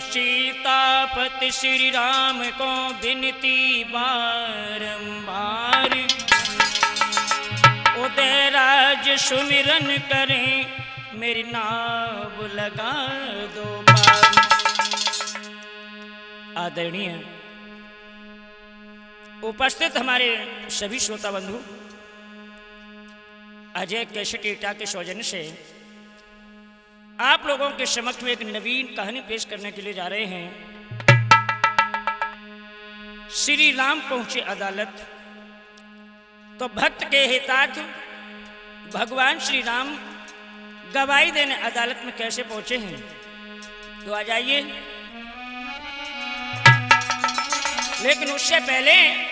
सीतापति श्री राम को विनती बारंबार, उदयराज सुमिरन करें मेरी नाव लगा दो पार। आदरणीय उपस्थित हमारे सभी श्रोता बंधु, अजय कैसेट एटा के सौजन्य से आप लोगों के समक्ष में एक नवीन कहानी पेश करने के लिए जा रहे हैं। श्री राम पहुंचे अदालत, तो भक्त के हितार्थ भगवान श्री राम गवाही देने अदालत में कैसे पहुंचे हैं, तो आ जाइए। लेकिन उससे पहले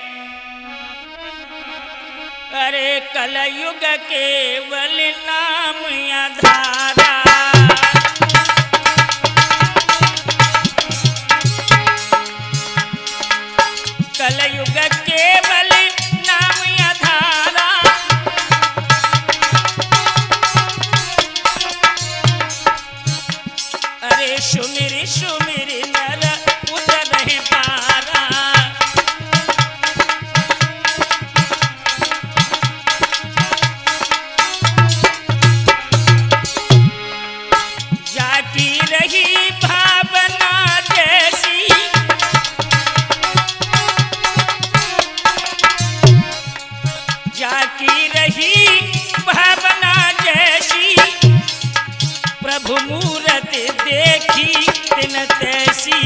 अरे कलयुग केवल नाम आधारा, कलयुग केवल नाम आधारा, अरे सुमिर सुमिर नर उतर पारा, जाती रही भावना जैसी, जाती रही भावना जैसी, प्रभु मूरत देखी तिन तैसी,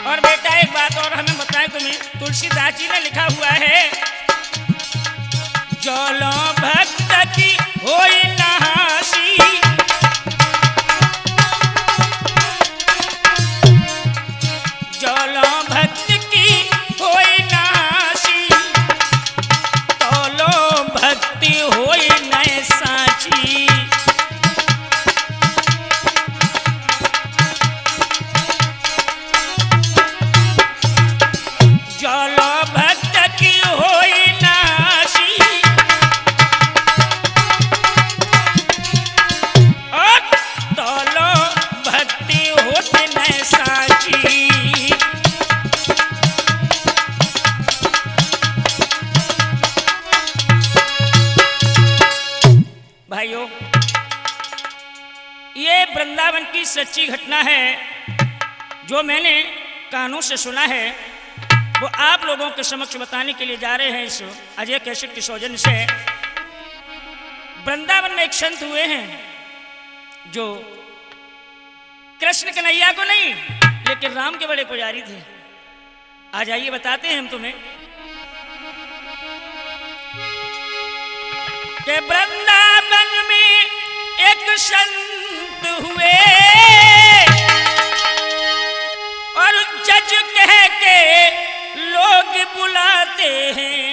और बेटा एक बात और हमें बताएं तुम्हें, तुलसीदास जी ने लिखा हुआ है, जौलो भक्त की होई नहासी, जौलो भक्त की होई नहासी, तौलो भक्ति होई नय साची, जौलो भक्त की होई नासी, और तौलो भक्ति होत न साची। भाइयों, ये वृंदावन की सच्ची घटना है जो मैंने कानों से सुना है, वो आप लोगों के समक्ष बताने के लिए जा रहे हैं। इस अजय कैसेट के सौजन्य से वृंदावन में एक संत हुए हैं जो कृष्ण कन्हैया को नहीं लेकिन राम के बड़े पुजारी थे। आ जाइए बताते हैं हम तुम्हें कि वृंदावन में एक संत हुए और जज कह के लोग बुलाते हैं,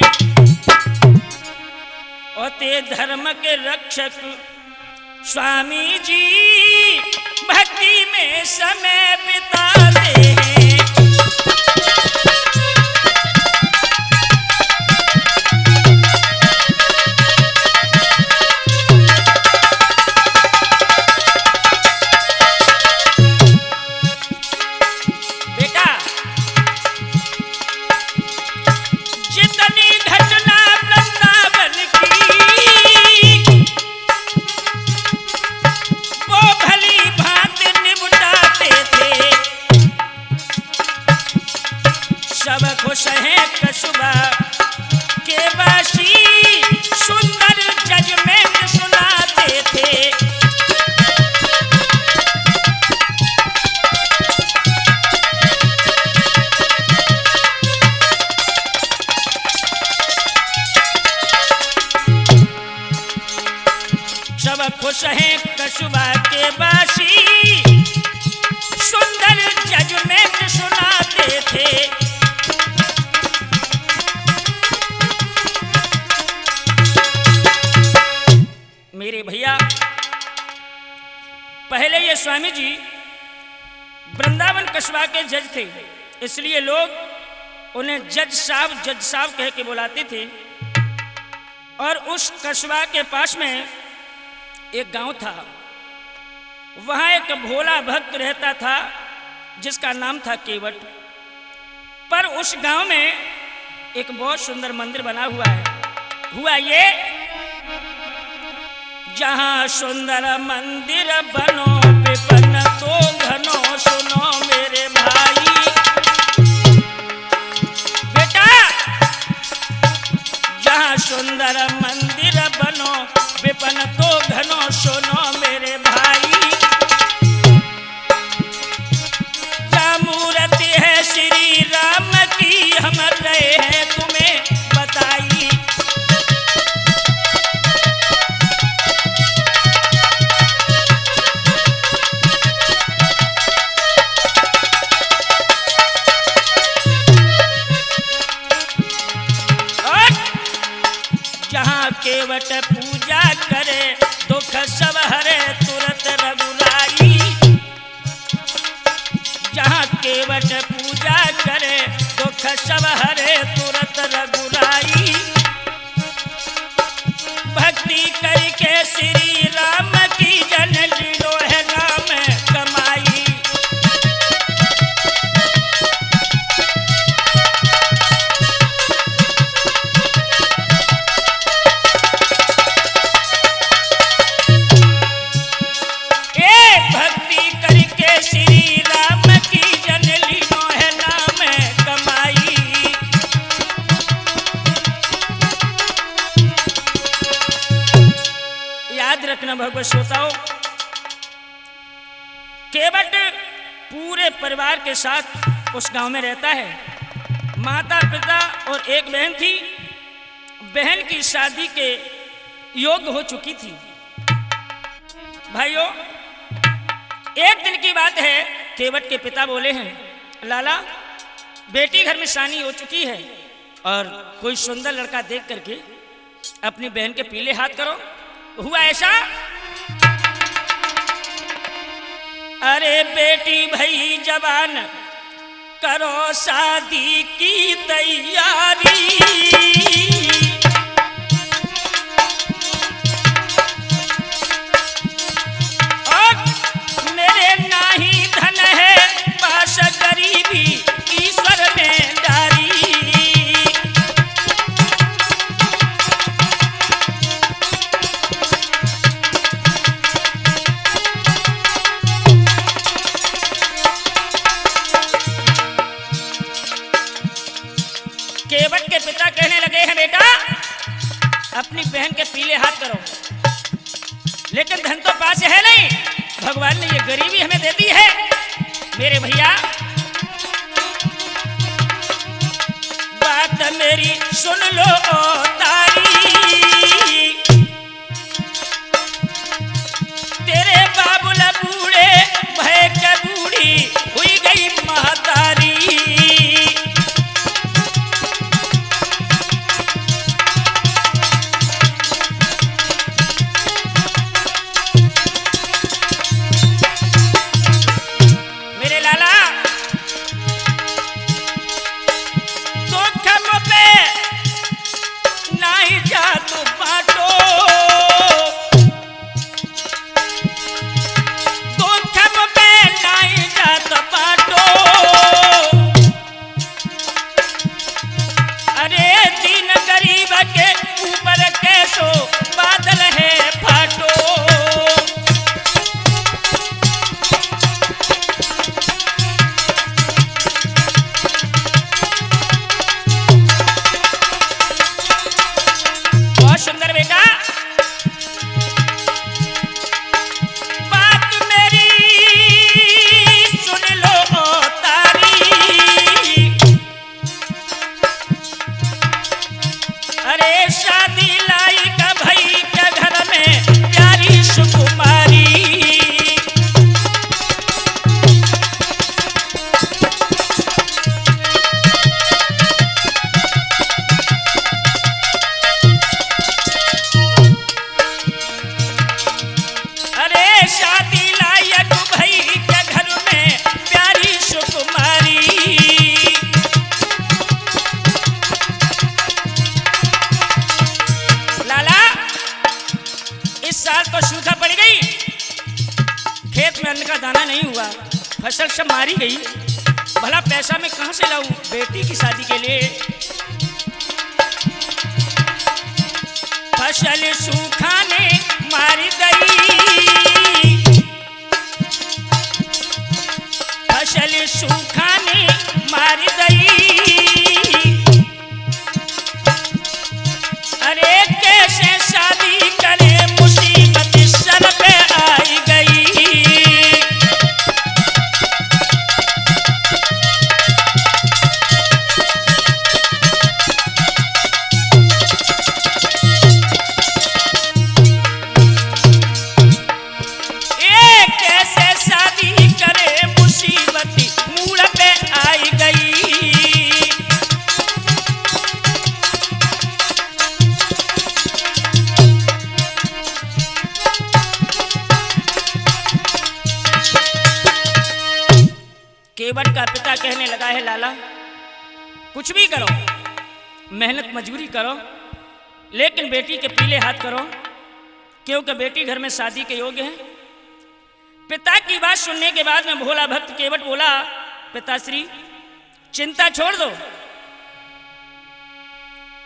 और ते धर्म के रक्षक स्वामी जी भक्ति में समय बिताते हैं। खुश हैं कस्बा के वासी, सुंदर जजमेंट सुनाते थे। सब खुश हैं कस्बा के वासी, सुंदर जजमेंट सुनाते थे। मेरे भैया, पहले ये स्वामी जी वृंदावन कस्बा के जज थे, इसलिए लोग उन्हें जज साहब कह के बुलाते थे। और उस कस्बा के पास में एक गांव था। वहां एक भोला भक्त रहता था जिसका नाम था केवट। पर उस गांव में एक बहुत सुंदर मंदिर बना हुआ है। हुआ ये, जहां सुंदर मंदिर बनो विपन तो घनो, सुनो मेरे भाई। बेटा, जहां सुंदर मंदिर बनो विपन तो घनो, सुनो मेरे भाई। क्या मूर्ति है श्री राम की, हम रहे हैं तुम्हें बताई। केवट पूजा करे दुख सब हरे तुरंत रघुराई। जहाँ केवट पूजा करे दुख सब हरे तुरंत रघुराई। भक्ति करके श्री राम की जन लीलो है नाम कमाई। रखना भगवत श्रोताओं, केवट पूरे परिवार के साथ उस गांव में रहता है। माता पिता और एक बहन थी। बहन की शादी के योग्य हो चुकी थी। भाइयों, एक दिन की बात है, केवट के पिता बोले हैं, लाला बेटी घर में शादी हो चुकी है और कोई सुंदर लड़का देख करके अपनी बहन के पीले हाथ करो। हुआ ऐसा, अरे बेटी भई जवान करो शादी की तैयारी। और मेरे नाही धन है पास गरीबी ईश्वर ने डारी। केवट के पिता कहने लगे हैं, बेटा अपनी बहन के पीले हाथ करो, लेकिन धन तो पास है नहीं, भगवान ने ये गरीबी हमें दे दी है। मेरे भैया बात मेरी सुन लो तारी। तेरे बाबुल बूढ़े भय के बूढ़ी हुई गई महतारी। फसल सब मारी गई, भला पैसा मैं कहाँ से लाऊं बेटी की शादी के लिए। फसल सूखा ने मारी गई, फसल सूखा ने मारी गई। अरे कैसे शादी करे, मुसीबत सर पे आई गई। केवट का पिता कहने लगा है, लाला कुछ भी करो, मेहनत मजदूरी करो, लेकिन बेटी के पीले हाथ करो, क्योंकि बेटी घर में शादी के योग्य है। पिता की बात सुनने के बाद में भोला भक्त केवट बोला, पिताश्री चिंता छोड़ दो।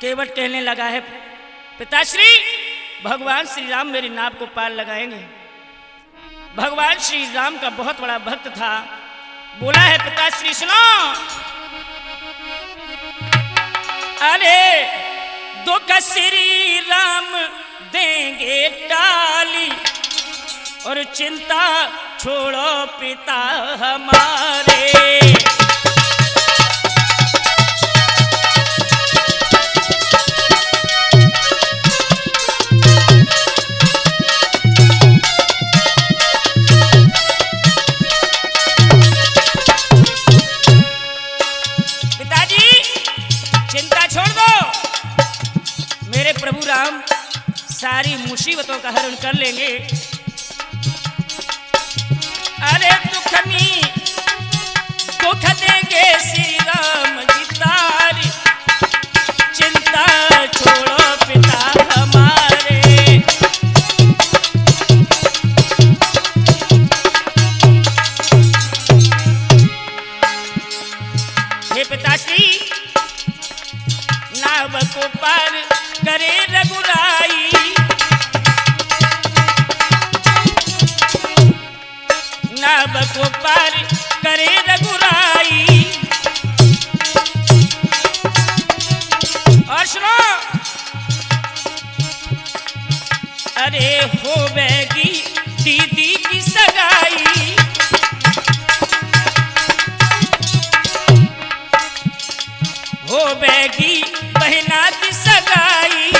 केवट कहने लगा है, पिताश्री भगवान श्री राम मेरी नाव को पार लगाएंगे। भगवान श्री राम का बहुत बड़ा भक्त था, बोला है, पिताश्री सुनो, अरे दुख श्री राम देंगे टाली, और चिंता छोड़ो पिता हमारे। प्रभु राम सारी मुसीबतों का हरण कर लेंगे। अरे दुख देंगे श्री राम जी तारी, चिंता छोड़ो पिता हमारे। हे पिताश्री नाव को पार करे रघुराई, नाव को पार करे रघुराई। और सुनो, अरे होवेगी दीदी की सगाई, होवेगी बहना की सगाई।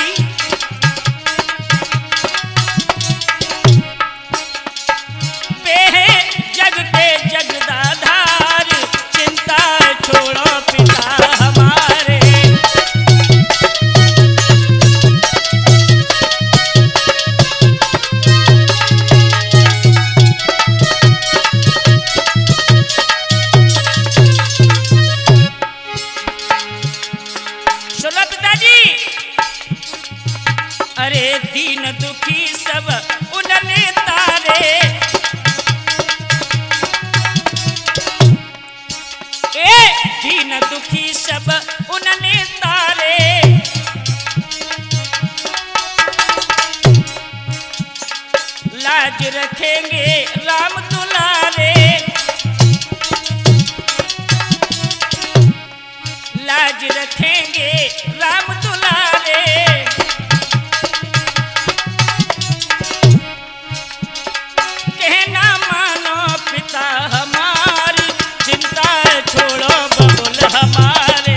बेहे जग के जगदाधार, चिंता छोड़ो पिता हमारे। सुनो पिताजी, अरे दीन दुखी सब उन्होंने तारे, दीन दुखी सब उन्होंने तारे। लाज रखेंगे राम दुलारे, लाज रखेंगे राम दुलारे। कहना मानो पिता हमारी, चिंता छोड़ो बबुल हमारे।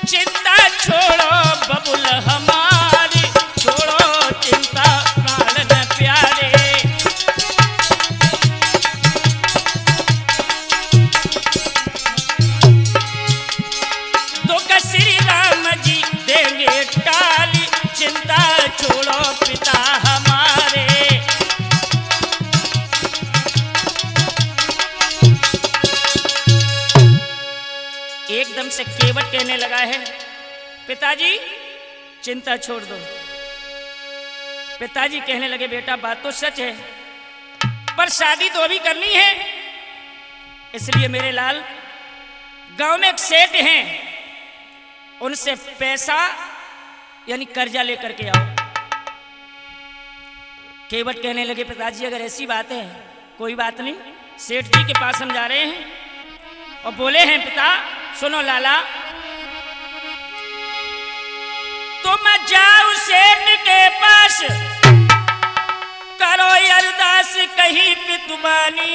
चिंता एकदम से केवट कहने लगा है, पिताजी चिंता छोड़ दो। पिताजी कहने लगे, बेटा बात तो सच है, पर शादी तो अभी करनी है, इसलिए मेरे लाल गांव में एक सेठ हैं, उनसे पैसा यानी कर्जा लेकर के आओ। केवट कहने लगे, पिताजी अगर ऐसी बात है कोई बात नहीं, सेठ जी के पास हम जा रहे हैं। और बोले हैं, पिता सुनो लाला, तुम जाओ सेठ के पास, करो अरदास कहीं पितुबानी,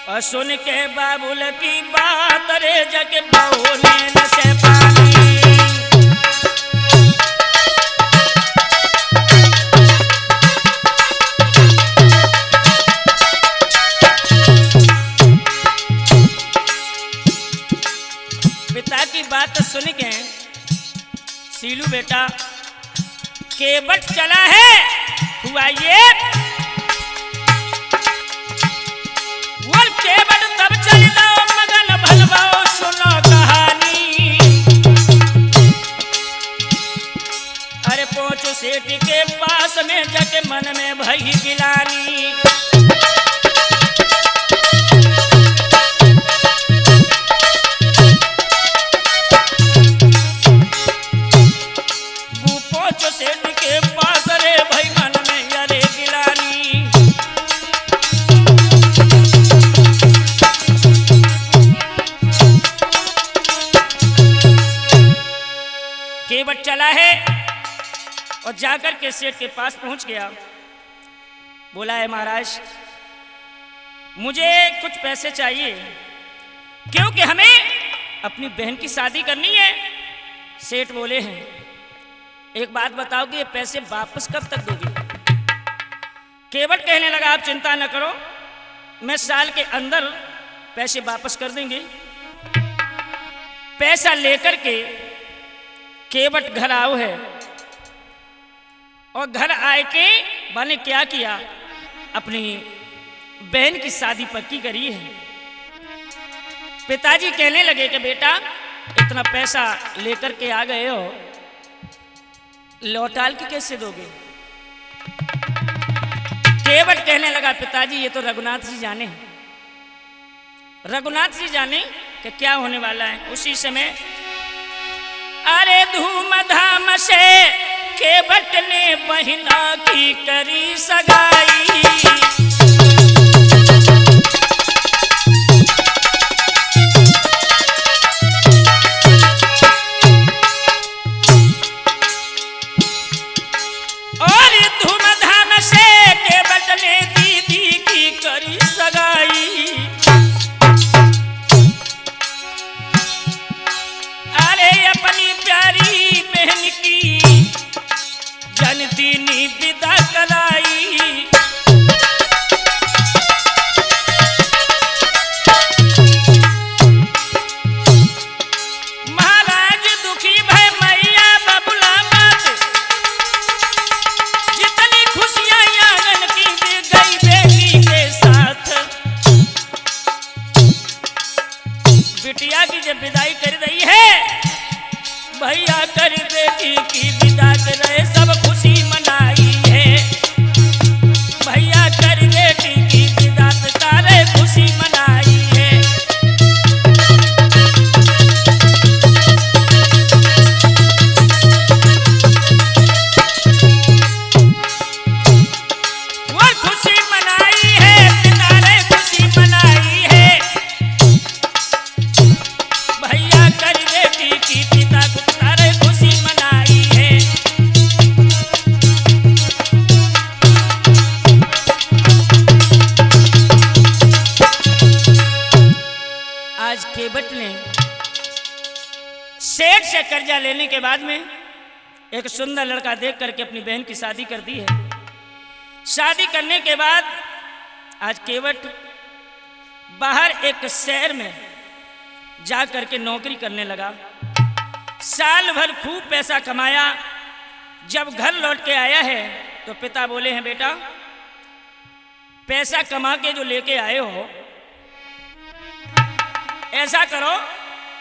और सुन के बाबुल की बात रे जग बोले न से पानी। पिता की बात सुन के सीलू बेटा केवट चला है, हुआ ये बोल केवट तब चल जाओ मगन भलवाओ, सुनो कहानी। अरे पहुंचो सेठ के पास में जाके मन में भई गिलानी। सेठ के पास रे भाई मन में अरे गिलानी। केवट चला है और जाकर के सेठ के पास पहुंच गया। बोला है, महाराज मुझे कुछ पैसे चाहिए, क्योंकि हमें अपनी बहन की शादी करनी है। सेठ बोले हैं, एक बात बताओ कि ये पैसे वापस कब तक दोगे? केवट कहने लगा, आप चिंता न करो, मैं साल के अंदर पैसे वापस कर देंगे। पैसा लेकर के केवट घर आओ है, और घर आए के बने क्या किया, अपनी बहन की शादी पक्की करी है। पिताजी कहने लगे कि बेटा इतना पैसा लेकर के आ गए हो, लौटाल के कैसे दोगे? केवट कहने लगा, पिताजी ये तो रघुनाथ जी जाने, रघुनाथ जी जाने कि क्या होने वाला है। उसी समय अरे धूमधाम से केवट ने बहिना की करी सगाई। विदा कराई। महाराज दुखी भय मैया बबुला मत, जितनी खुशियां आंगन की गई बेटी के साथ। बिटिया की जब विदाई कर रही है, भैया कर बेटी की विदा कर रहे, सब खुशी मनाई है। भैया कर बेटी की विदा तारे खुशी मनाई है। वो खुशी मनाई है, तारे खुशी मनाई है। भैया कर बेटी की पिता तारे खुशी मनाई है। आज केवट ने सेठ से कर्जा लेने के बाद में एक सुंदर लड़का देख करके अपनी बहन की शादी कर दी है। शादी करने के बाद आज केवट बाहर एक शहर में जा करके नौकरी करने लगा। साल भर खूब पैसा कमाया। जब घर लौट के आया है तो पिता बोले हैं, बेटा पैसा कमा के जो लेके आए हो ऐसा करो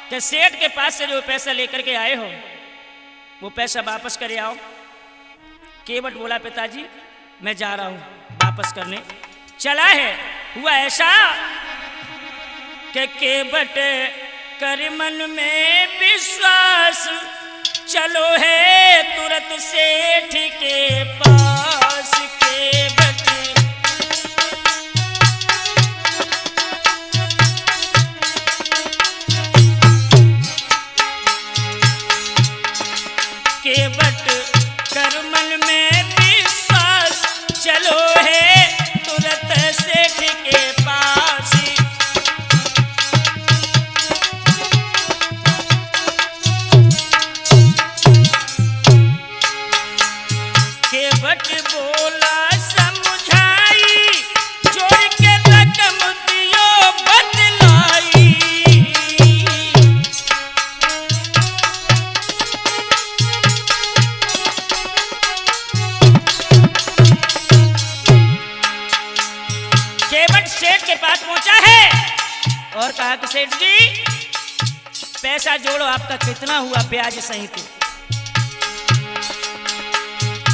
कि सेठ के पास से जो पैसा लेकर के आए हो वो पैसा वापस करे आओ। केवट बोला पिताजी मैं जा रहा हूं वापस करने। चला है। हुआ ऐसा कि केवट कर मन में विश्वास, चलो है तुरंत सेठ के पास। केवट कर मन में विश्वास, चलो है तुरंत सेठ के पास। केवट बोला समझाई, जोड़ के रकम दियो बदलाई। केवट सेठ के पास पहुंचा है और कहा कि सेठ जी पैसा जोड़ो, आपका कितना हुआ ब्याज सहित।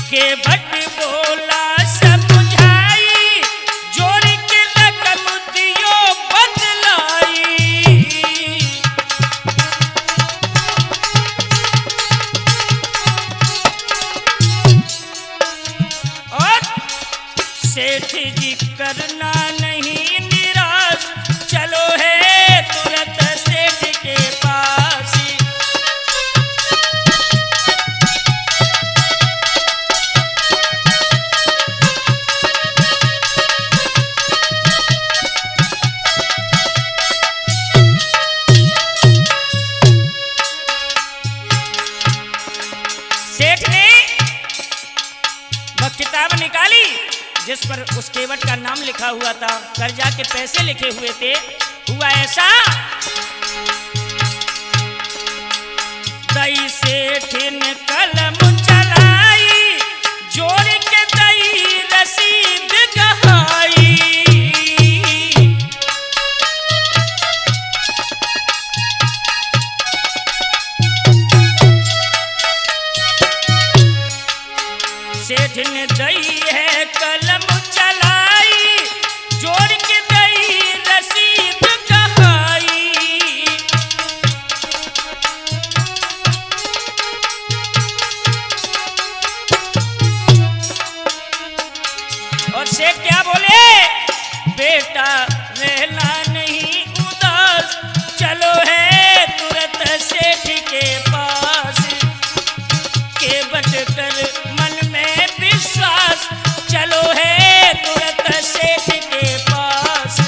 केवट बोला समझाई, जोड़ के रकम दियो बदलाई। और सेठ जी करना नहीं निराश, चलो है तुरंत सेठ के पास। सेठ ने वह किताब निकाली जिस पर उस केवट का नाम लिखा हुआ था, कर्जा के पैसे लिखे हुए थे। हुआ ऐसा दई सेठ ने कलम चलाई, जोड़ के दई रसीद गहाई। सेठ ने दई है कलम चलाई, जोड़ के दई रसीद गहाई। और सेठ क्या बोले, बेटा रहना नहीं उदास, चलो है तुरंत सेठ के पास। केवट कर मन में विश्वास, चलो है तुरंत सेठ के पास।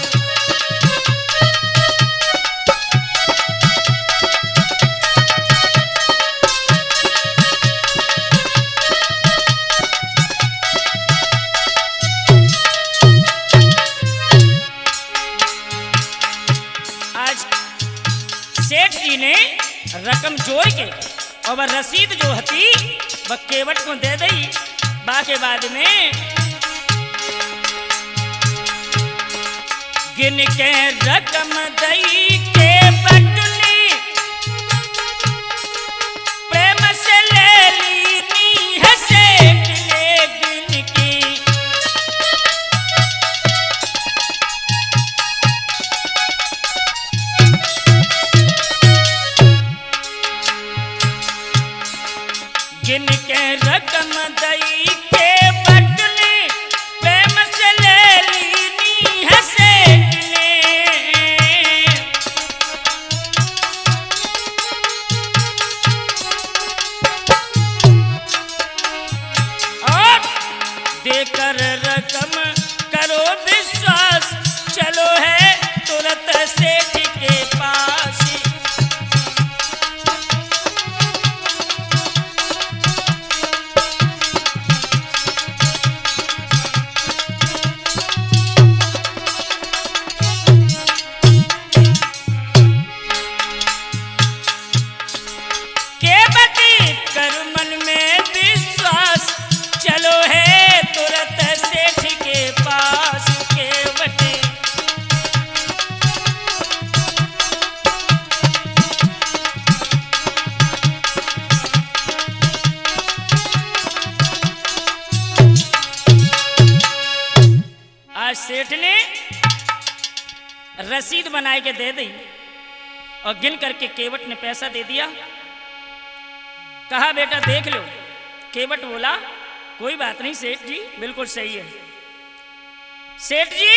आज सेठ जी ने रकम जोड़ के और वह रसीद जो थी वह केवट को दे दी। बाके बाद में गिन के रकम दई केवट ने प्रेम से ले ली है सेठ ने गिन की। गिन के रकम दई केवट ने प्रेम से ले ली है सेठ ने। और देकर रकम करो विश्वास, चलो है तुरंत सेठ के पास। रसीद बनाए के दे दी और गिन करके केवट ने पैसा दे दिया। कहा बेटा देख लो। केवट बोला कोई बात नहीं सेठ जी, बिल्कुल सही है। सेठ जी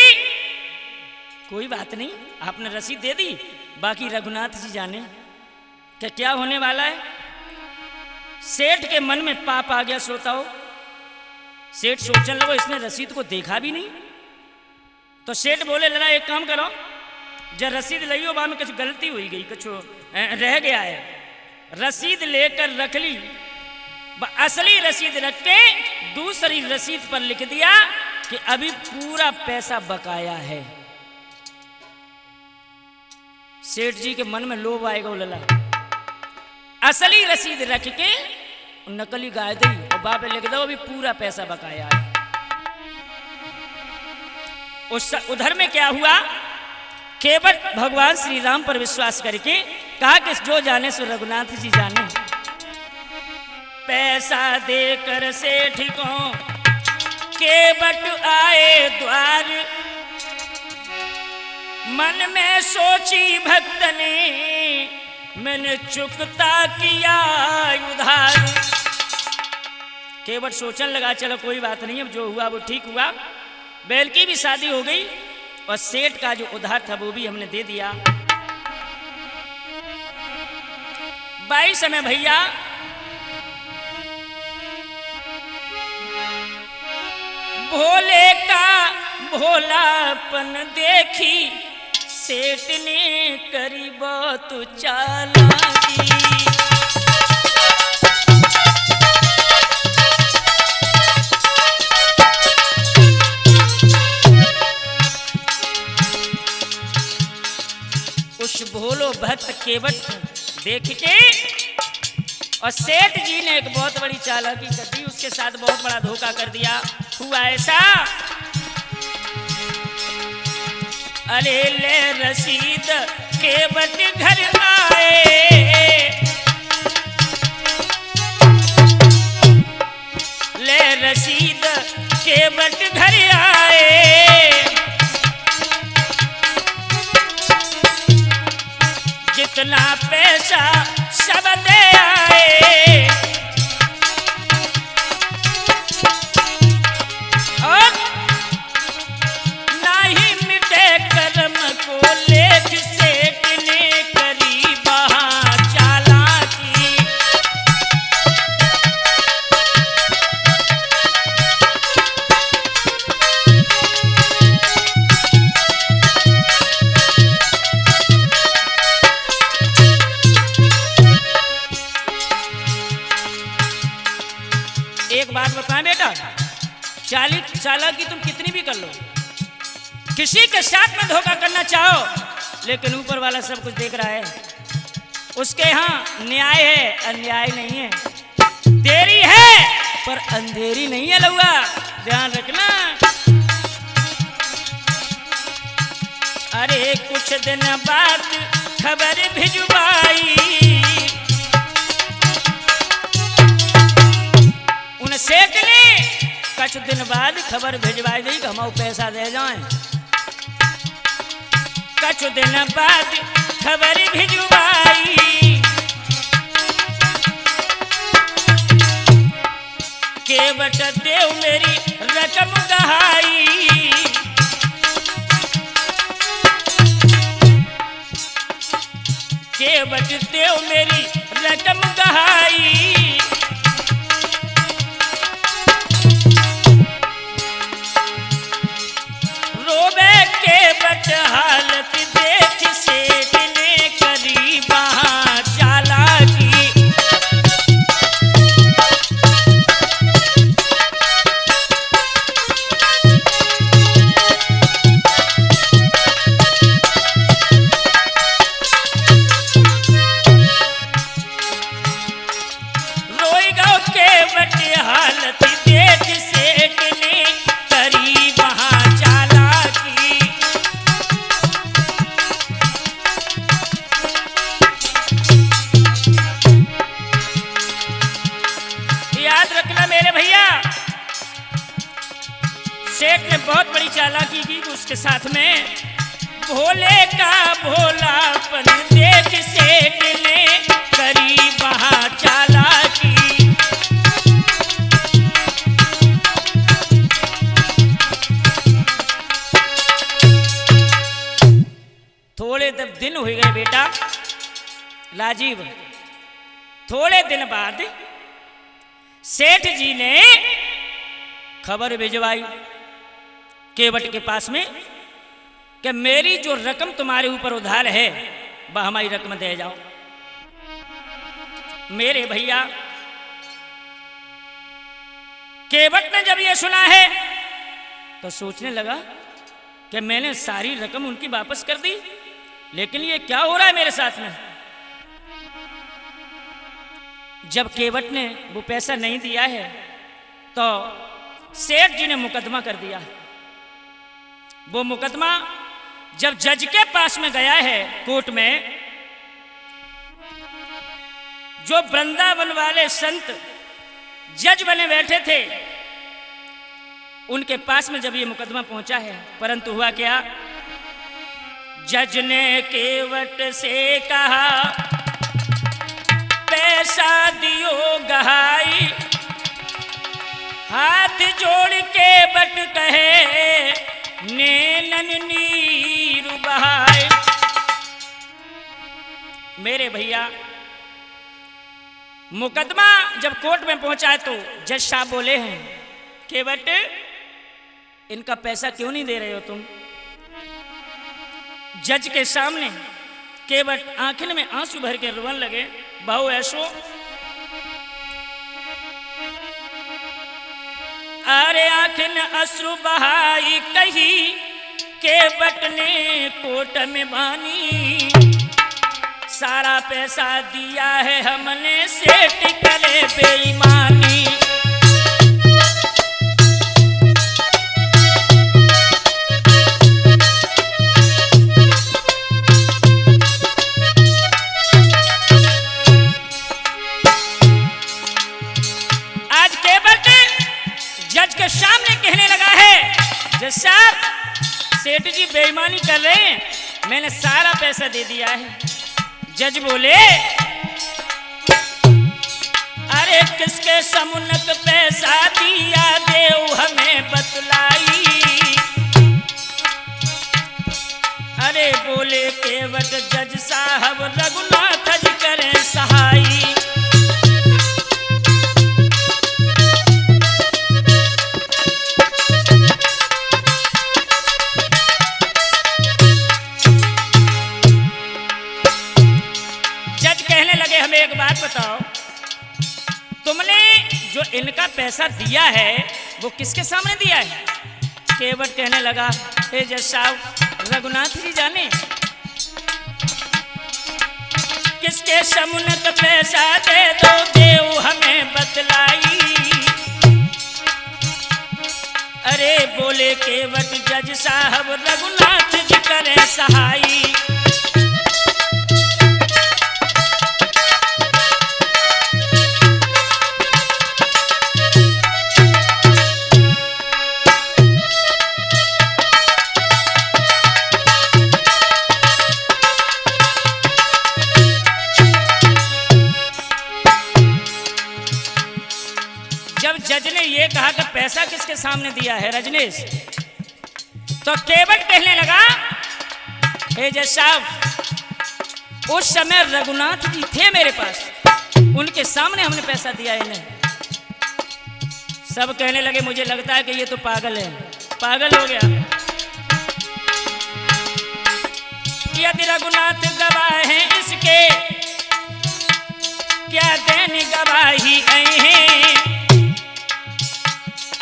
कोई बात नहीं, आपने रसीद दे दी, बाकी रघुनाथ जी जाने कि क्या होने वाला है। सेठ के मन में पाप आ गया। श्रोताओ, सेठ सोचने लगो इसने रसीद को देखा भी नहीं। तो सेठ बोले लड़ा एक काम करो, जब रसीद लियो वहां में कुछ गलती हुई गई, कुछ रह गया है। रसीद लेकर रख ली, असली रसीद रख के दूसरी रसीद पर लिख दिया कि अभी पूरा पैसा बकाया है। सेठ जी के मन में लोभ आएगा, लला असली रसीद रख के नकली गाय दी और बाप लिख दो अभी पूरा पैसा बकाया है। उधर में क्या हुआ, केवट भगवान श्री राम पर विश्वास करके कहा कि जो जाने सो रघुनाथ जी जाने। पैसा देकर सेठ को केवट आए द्वार, मन में सोची भक्त ने मैंने चुकता किया उधार। केवट सोचने लगा चलो कोई बात नहीं, अब जो हुआ वो ठीक हुआ। बैल की भी शादी हो गई और सेठ का जो उधार था वो भी हमने दे दिया। बाई समय भैया भोले का भोलापन देखी सेठ ने करी बहुत चालाकी। उस भोलो भक्त केवट देख के और सेठ जी ने एक बहुत बड़ी चालाकी कर दी, उसके साथ बहुत बड़ा धोखा कर दिया। हुआ ऐसा, अरे ले रसीद केवट घर आए, ले रसीद केवट घर आए, जितना पैसा सब दे आए। और नहीं मिटे कर्म को लेख सेठ ने करी बहा चालाकी। एक बात बताएं बेटा, चालाकी तुम कितनी भी कर लो, किसी के साथ में धोखा करना चाहो लेकिन ऊपर वाला सब कुछ देख रहा है। उसके यहाँ न्याय है, अन्याय नहीं है। देरी है पर अंधेरी नहीं है लौआ, ध्यान रखना। अरे कुछ दिन बाद खबर भिजवाई, उन सेठ ने कुछ दिन बाद खबर भिजवाई दी कि हम पैसा दे जाएं। कुछ दिन बाद खबर भिजवाई, केवट देव मेरी रकम गहाई। केवट देव मेरी रकम गहाई। रोबे केवट हालत देख सेठ ने करी बहा चालाकी। रोई गो केवट हालत देख सेठ ने करी बहा चालाकी। याद रखना मेरे भैया, सेठ ने बहुत बड़ी चालाकी की। उसके साथ में भोले का भोलापन देख सेठ ने करी वहां चालाकी। थोड़े दिन हो गए बेटा राजीव, थोड़े दिन बाद सेठ जी ने खबर भिजवाई केवट के पास में कि मेरी जो रकम तुम्हारे ऊपर उधार है वह हमारी रकम दे जाओ। मेरे भैया केवट ने जब यह सुना है तो सोचने लगा कि मैंने सारी रकम उनकी वापस कर दी, लेकिन ये क्या हो रहा है मेरे साथ में। जब केवट ने वो पैसा नहीं दिया है तो सेठ जी ने मुकदमा कर दिया। वो मुकदमा जब जज के पास में गया है कोर्ट में, जो वृंदावन वाले संत जज बने बैठे थे उनके पास में जब ये मुकदमा पहुंचा है, परंतु हुआ क्या, जज ने केवट से कहा पैसा दियो गहाई, हाथ जोड़ के बट कहे नैनन नीर बहाए। मेरे भैया मुकदमा जब कोर्ट में पहुंचा है तो जज साहब बोले हैं केवट इनका पैसा क्यों नहीं दे रहे हो तुम। जज के सामने केवट आंखों में आंसू भर के रोने लगे, बहु ऐसो अरे आंखों में अश्रु बहाई कही केवट ने कोर्ट में बानी, सारा पैसा दिया है हमने सेठ करे बेईमानी। आज केवट जज के सामने कहने लगा है, जज साहब सेठ जी बेईमानी कर रहे हैं, मैंने सारा पैसा दे दिया है। जज बोले अरे किसके समुन्नत पैसा दिया देव हमें बतलाई। अरे बोले केवट जज साहब रघुनाथ जी करें सहाई। हमें एक बात बताओ, तुमने जो इनका पैसा दिया है वो किसके सामने दिया है। केवट कहने लगा हे जज साहब रघुनाथ जी जाने, किसके समुन्नत पैसा दे दो देव हमें बतलाई। अरे बोले केवट जज साहब रघुनाथ जी करें सहाई। जज ने ये कहा कि पैसा किसके सामने दिया है रजनीश, तो केवट कहने लगा हे जज साहब उस समय रघुनाथ जी थे मेरे पास, उनके सामने हमने पैसा दिया इन्हें। सब कहने लगे मुझे लगता है कि ये तो पागल है, पागल हो गया। यदि रघुनाथ गवाह हैं इसके क्या देन गवाही आई है।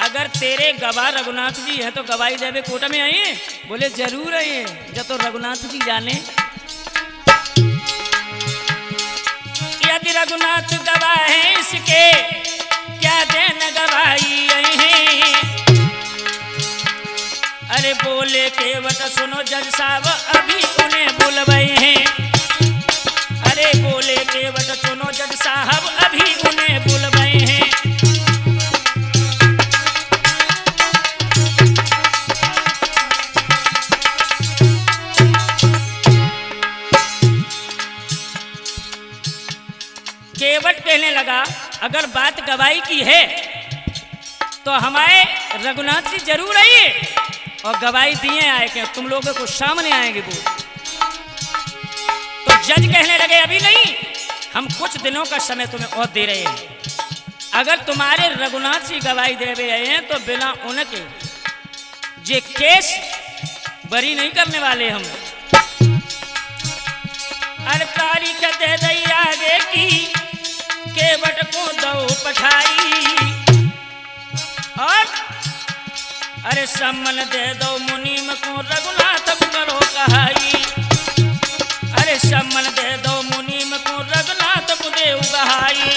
अगर तेरे गवाह रघुनाथ जी है तो गवाही देवे कोर्ट में आइए। बोले जरूर आइए, जब तो रघुनाथ जी जाने। यदि रघुनाथ गवाह है इसके क्या देन गवाही आई है। अरे बोले केवट सुनो जज साहब अभी उन्हें बुलवाए हैं। अरे बोले केवट सुनो जज साहब अभी उन्हें बुलवाए हैं। केवट कहने लगा, अगर बात गवाही की है तो हमारे रघुनाथ जी जरूर आइए और गवाही दिए आए कि तुम लोगों को सामने आएंगे वो। तो जज कहने लगे, अभी नहीं, हम कुछ दिनों का समय तुम्हें और दे रहे हैं। अगर तुम्हारे रघुनाथ जी गवाही दे आए हैं तो बिना उनके ये केस बरी नहीं करने वाले हम। अरे तारीख दे दई आगे की केवट को दो पठाई, और अरे सम्मन दे दो मुनीम को रघुनाथ करो कहाई। अरे सम्मन दे दो मुनीम को रघुनाथ को देव बहाई।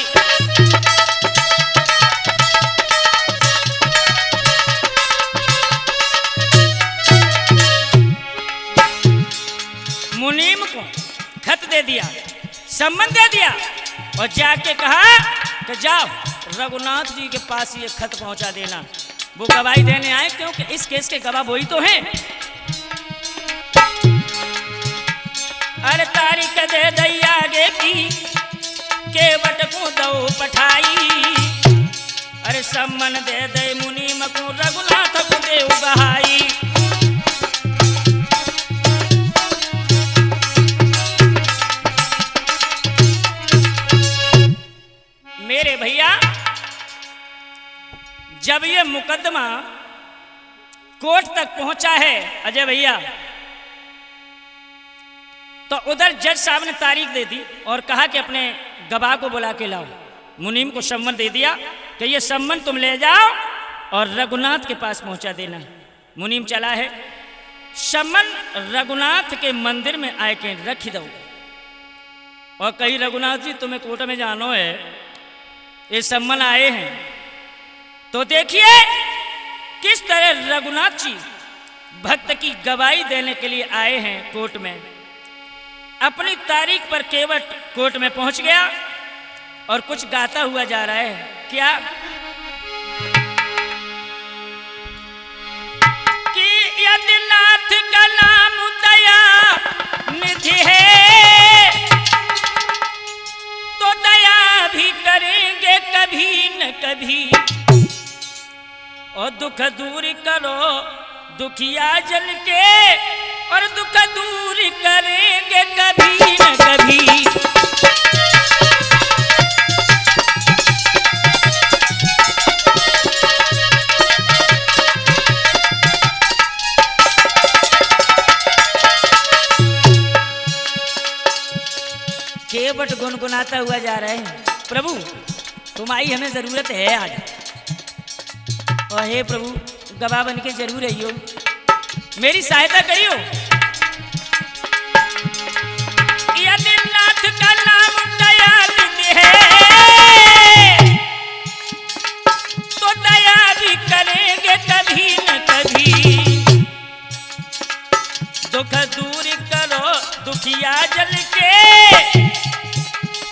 मुनीम को खत दे दिया, सम्मन दे दिया और जाके कहा कि जाओ रघुनाथ जी के पास ये खत पहुंचा देना, वो गवाही देने आए, क्योंकि इस केस के गवाह वही तो हैं। अरे तारीख दे दई आगे की केवट को दो पठाई। अरे सम्मन दे दे मुनीम को रघुनाथ को देव बहाई। मेरे भैया, जब ये मुकदमा कोर्ट तक पहुंचा है अजय भैया, तो उधर जज साहब ने तारीख दे दी और कहा कि अपने गवाह को बुला के लाओ। मुनीम को सम्मन दे दिया कि ये सम्मन तुम ले जाओ और रघुनाथ के पास पहुंचा देना। मुनीम चला है, सम्मन रघुनाथ के मंदिर में आए के रख दो और कही, रघुनाथ जी तुम्हें कोर्ट में जानो है, ये सम्मन आए हैं। तो देखिए किस तरह रघुनाथ जी भक्त की गवाही देने के लिए आए हैं कोर्ट में। अपनी तारीख पर केवट कोर्ट में पहुंच गया और कुछ गाता हुआ जा रहा है। क्या कि यदि नाथ का नाम दया निधि है तो दया भी करेंगे कभी न कभी, और दुख दूर करो दुखिया जन के, और दुख दूर करेंगे कभी न कभी। केवट गुनगुनाता हुआ जा रहे हैं, प्रभु तुम्हारी हमें जरूरत है आज, और हे प्रभु गवाह बन के जरूर आइयो, मेरी सहायता करियो। यदि नाथ का नाम दयाल है तो दया भी करेंगे कभी न कभी, दुख दूर करो दुखिया जन के,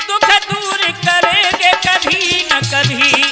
दुख दूर करेंगे कभी न कभी।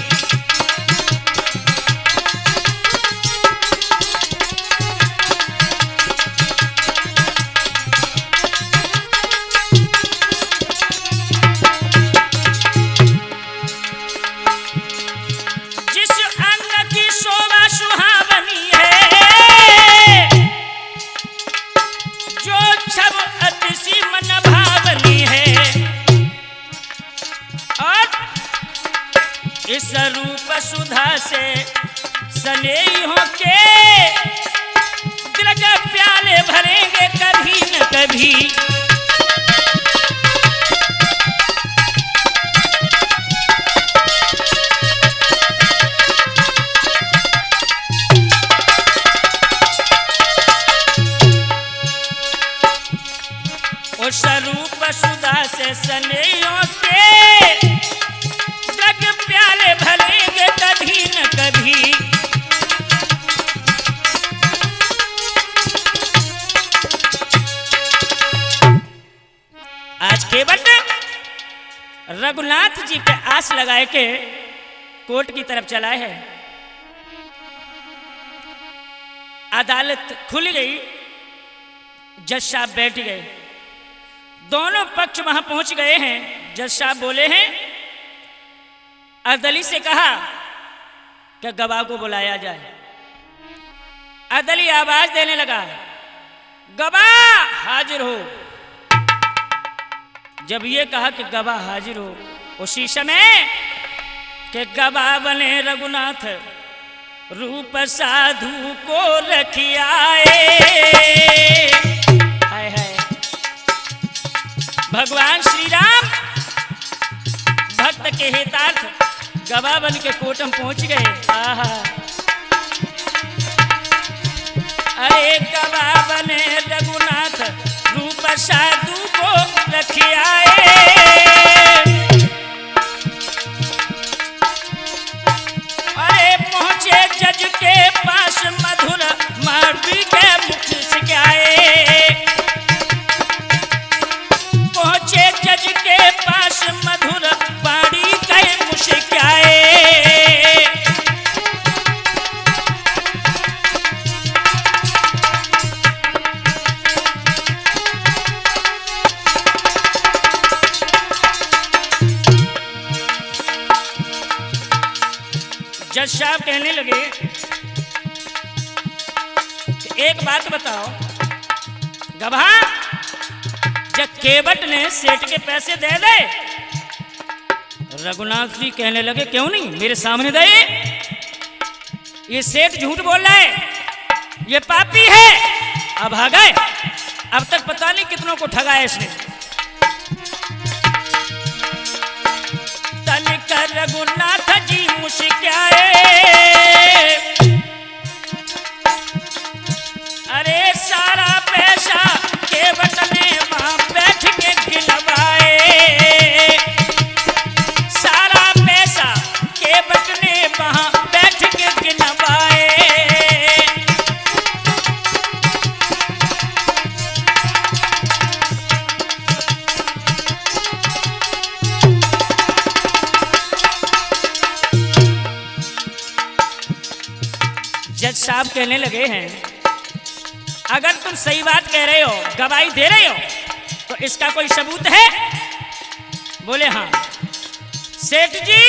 इस रूप सुधा से स्नेही होके दिल के प्याले भरेंगे कभी न कभी। उस रूप सुधा से स्नेही होके प्याले भरेंगे कभी न कभी। आज केवट रघुनाथ जी पे आस लगाए के कोर्ट की तरफ चला है। अदालत खुल गई, जज साहब बैठ गए, दोनों पक्ष वहां पहुंच गए हैं। जज साहब बोले हैं अदली से कहा कि गवाह को बुलाया जाए। अदली आवाज देने लगा, गवाह हाजिर हो। जब ये कहा कि गवाह हाजिर हो, उसी समय के गवाह बने रघुनाथ रूप साधु को रखियाए। हाय हाय, भगवान श्री राम भक्त के हितार्थ गवाह बन के कोटम पहुंच गए। आहा, अरे गवाह बने रघुनाथ रूप साधु को रखियाए। अरे पहुंचे जज के पास मधुर माटी के मुख सिकाए। पहुंचे जज के पास मधुर बाड़ी के मुख सिकाए। जज साहब कहने लगे कि एक बात बताओ गवाह, जब केवट ने सेठ के पैसे दे दे? रघुनाथ जी कहने लगे क्यों नहीं, मेरे सामने दे। ये सेठ झूठ बोल रहा है, ये पापी है। अब आ गए, अब तक पता नहीं कितनों को ठगाया इसने। रघुनाथ जी मुस्काए, अरे सारा पैसा केवट ने वहां बैठ के गिनवाए। सारा पैसा केवट ने वहां बैठ के गिनवाए। जज साहब कहने लगे हैं अगर तुम सही बात कह रहे हो, गवाही दे रहे हो, तो इसका कोई सबूत है? बोले हाँ। सेठ जी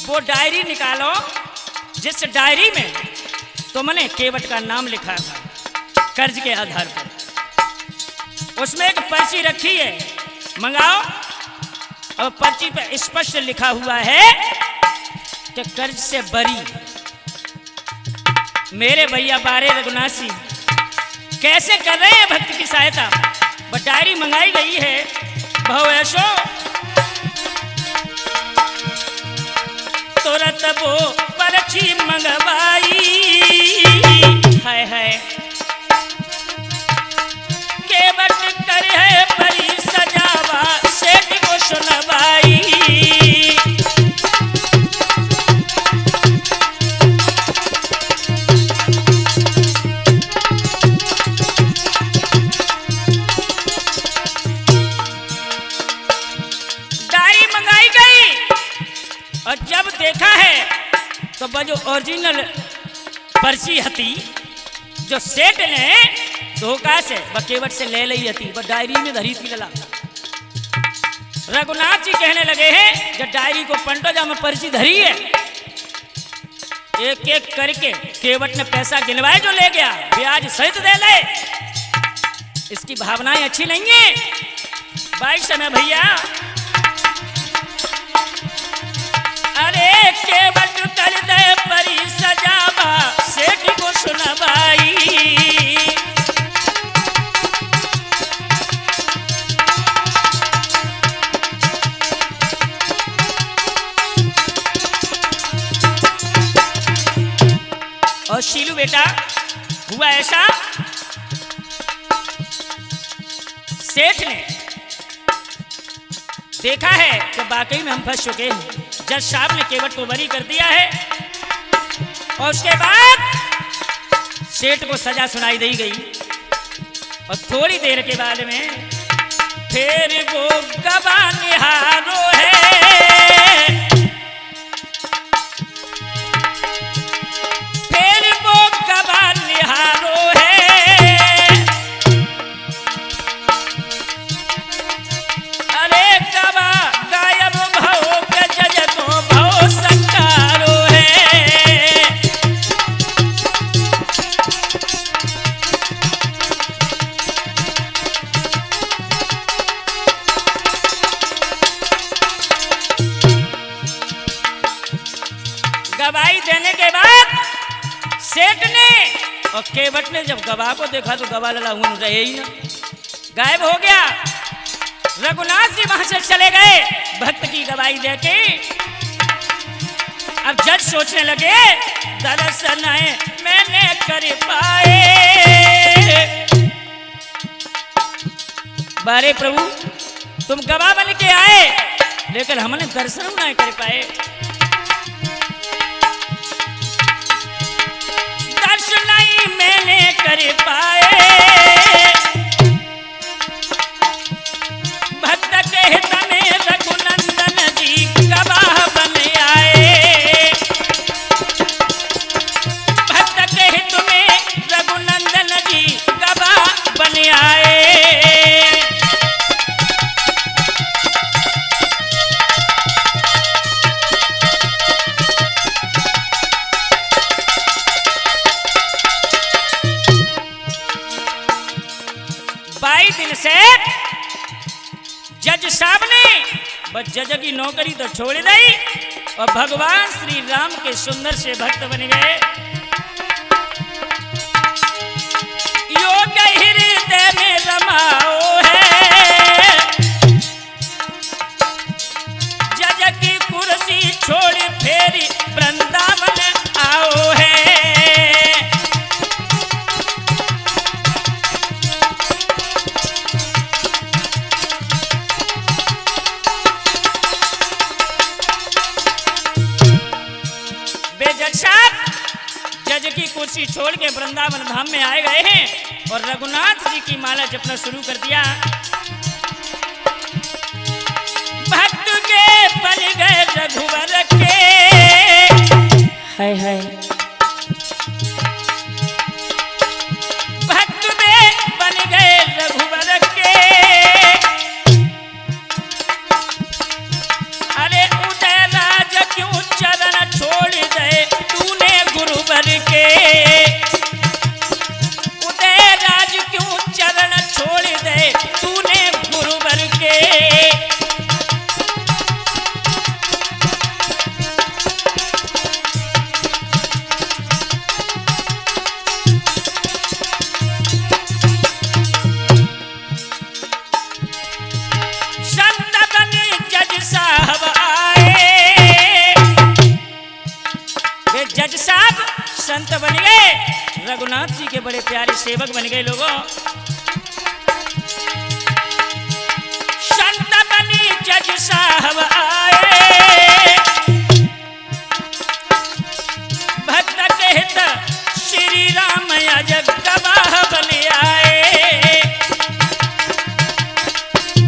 वो डायरी निकालो जिस डायरी में तुमने केवट का नाम लिखा था कर्ज के आधार पर। उसमें एक पर्ची रखी है, मंगाओ। और पर्ची पर स्पष्ट लिखा हुआ है कि कर्ज से बरी मेरे भैया बारे रघुनाथ सिंह कैसे कर रहे हैं भक्त की सहायता। वो डायरी मंगाई गई है, भव ऐसो तुरंत वो पर्ची मंगवाई। हाय हाय, केवट कर है बड़ी सजावा सेठ को सुनवाई। और जब देखा है तो वह जो ओरिजिनल पर्ची हती जो सेठ ने धोखा से वह केवट से ले ली हती, वह डायरी में धरी थी लला। रघुनाथ जी कहने लगे हैं जब डायरी को पंटो जा में पर्ची धरी है, एक एक करके केवट ने पैसा गिनवाए जो ले गया, ब्याज सहित दे ले। इसकी भावनाएं अच्छी नहीं है। 22 समय भैया, अरे केवट कर दे परी सजावा सेठ को सुनवाई। और शीलू बेटा हुआ ऐसा, सेठ ने देखा है कि वाकई में हम फंस चुके हैं। जज साहब ने केवट को बरी कर दिया है और उसके बाद सेठ को सजा सुनाई दी गई। और थोड़ी देर के बाद में फिर वो गवाह निहारो है, फिर वो गवाह निहारो है। अरे गवाह गायब भव के गवाही देने के बाद सेठ ने और केवट ने जब गवाह को देखा तो गवाह लला हुआ रहे ही ना, गायब हो गया। रघुनाथ जी वहां से चले गए भक्त की गवाही देके। अब जज सोचने लगे दर्शन मैंने कर पाए। बारे प्रभु तुम गवाह बन के आए लेकिन हमने दर्शन ना कर पाए। दर्शन नहीं मैंने कर पाए। भक्त के हित में रघुनंदन जी गवाह बन आए। भक्त के हित में रघुनंदन जी गवाह बन आए। दिन से जज साहब ने बस जज की नौकरी तो छोड़ दी और भगवान श्री राम के सुंदर से भक्त बन गए। योग हृदय में रमाओ है। जज की कुर्सी छोड़ फेरी वृंदावन आओ है। जज की कुर्सी छोड़ के वृंदावन धाम में आए गए हैं और रघुनाथ जी की माला जपना शुरू कर दिया। भक्त के बन गए रघुवर के। हाय हाय भक्त में बन गए रघुवर के। अरे उदय राज क्यों चरण छोड़ दे तूने गुरुवर के। उदय राज क्यों चरण छोड़ दे तूने गुरुवर के। संत बने जज साहब आए। वे जज साहब संत बन गए, रघुनाथ जी के बड़े प्यारे सेवक बन गए। लोगों संत बनी जज साहब आए। भक्त के हित श्री राम आज गवाह बन आए।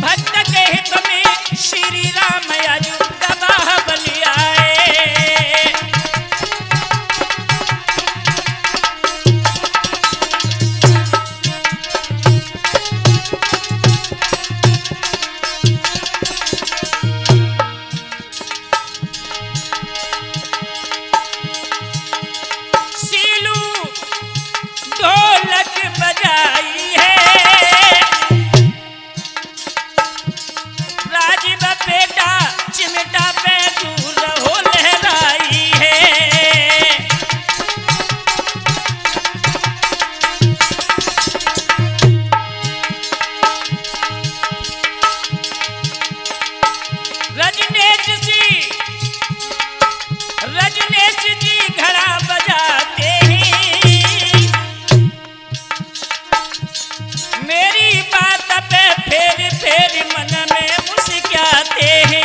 भक्त के हित में श्री राम आज गवाह बन आए। बजाई है राजीव बेटा चिमटा पे दूर हो लहराई है। रजनेश जी घड़ा बजाते मेरी बात पे फेर फेर मन में मुस्कुराते हैं।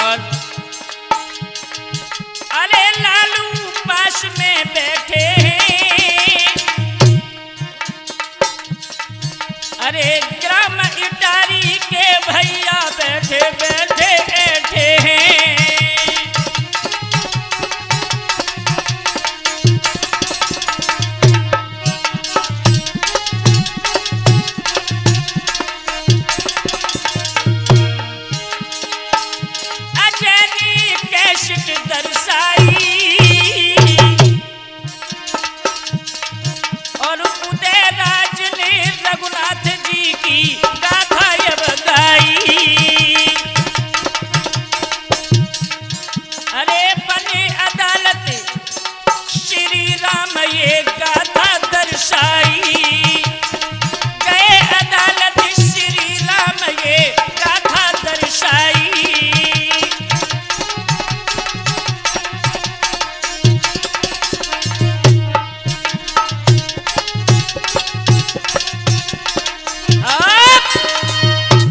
और अरे लालू पास में बैठे हैं। अरे ग्राम इटारी के भैया बैठे बैठे बैठे हैं। अजनी कैसेट दर्शाए के